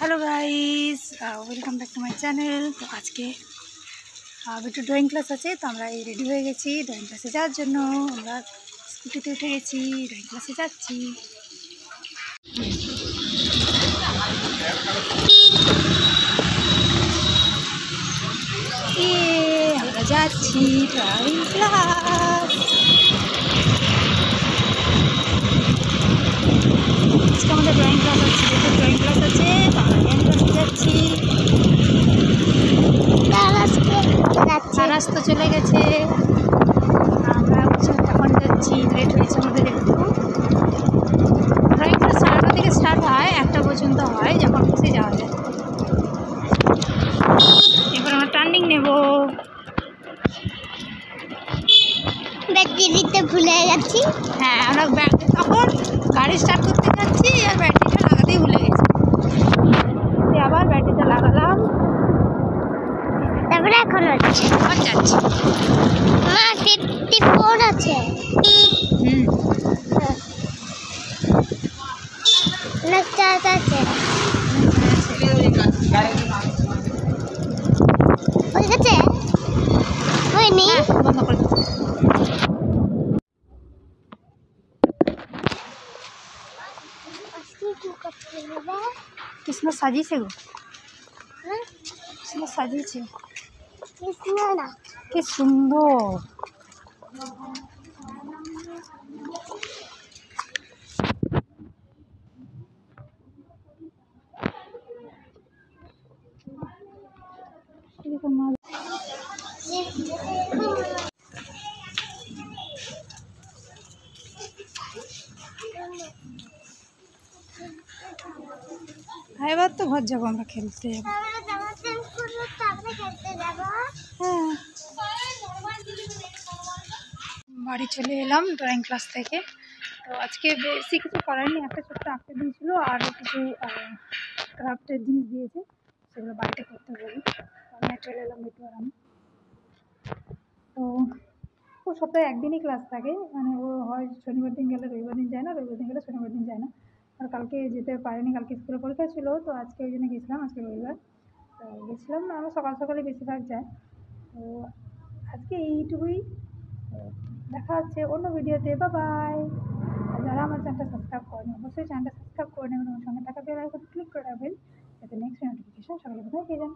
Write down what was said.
Hello guys, welcome back to my channel. तो आज के একটু ড্রয়িং ক্লাস আছে, তো আমরা রেডি হয়ে গেছি ড্রয়িং ক্লাসে যাওয়ার জন্য। আমরা স্কুটিতে উঠে গেছি, ড্রয়িং ক্লাসে যাচ্ছি। আমরা যাচ্ছি ড্রয়িং ক্লাস। আজকে আমাদের ড্রয়িং ক্লাস আছে, ড্রয়িং ক্লাস আছে, তো আমরা ড্রয়িং ক্লাসে যাচ্ছি। তারাস তো চলে গেছে, আমরা এখন যাচ্ছি। লেট হয়েছে আমাদের একটু। ড্রয়িং ক্লাস 9টা থেকে স্টার্ট হয়, 1টা পর্যন্ত হয়, যখন খুশি যাওয়া যায়। এবার আমরা টার্নিং নেব। ব্যাটারি দিতে ভুলে গেছি। হ্যাঁ, আমরা তখন গাড়ি স্টার্ট করতে যাচ্ছি আর ব্যাটারিটা লাগাতেই ভুলে গেছি। আবার ব্যাটারিটা লাগালাম, তারপরে এখন হচ্ছে আবার যাচ্ছি। মা 54 আছে। না চার্জ আছে। হয়ে গেছে? হয়নি? বন্ধ করে দাও। কৃষ্ণ সাজিয়েছে গো, কৃষ্ণ সাজিয়েছে। কৃষ্ণ না, কি সুন্দর। এবার তো ঘর যাবো, আমরা খেলতে যাবো। হ্যাঁ, বাড়ি চলে এলাম ড্রয়িং ক্লাস থেকে। তো আজকে বেশি কিছু করায়নি, একটা ছোট্ট আঁকতে দিয়েছিলো আর কিছু ক্রাফটের জিনিস দিয়েছে, সেগুলো বাড়িতে করতে বলি। আমি চলে এলাম একটু আরাম। তো ও সপ্তাহে একদিনই ক্লাস থাকে, মানে ও হয় শনিবার দিন গেলে রবিবার দিন যায় না, রবিবার দিন গেলে শনিবার দিন যায় না। আর কালকে যেতে পারিনি, কালকে স্কুলে পরীক্ষা ছিল, তো আজকে ওই জন্য গেছিলাম। আজকে রবিবার, তো গেছিলাম। আমরা সকাল সকালে বেশিরভাগ যাই। তো আজকে এইটুকুই, দেখা হচ্ছে অন্য ভিডিওতে। বাই। আর যারা আমার চ্যানেলটা সাবস্ক্রাইব করেন, অবশ্যই চ্যানেলটা সাবস্ক্রাইব করে নেবেন এবং সঙ্গে থাকা বেল আইকন ক্লিক করে রাখবেন, যাতে নেক্সট নোটিফিকেশন সকালে কোথায় পেয়ে যান।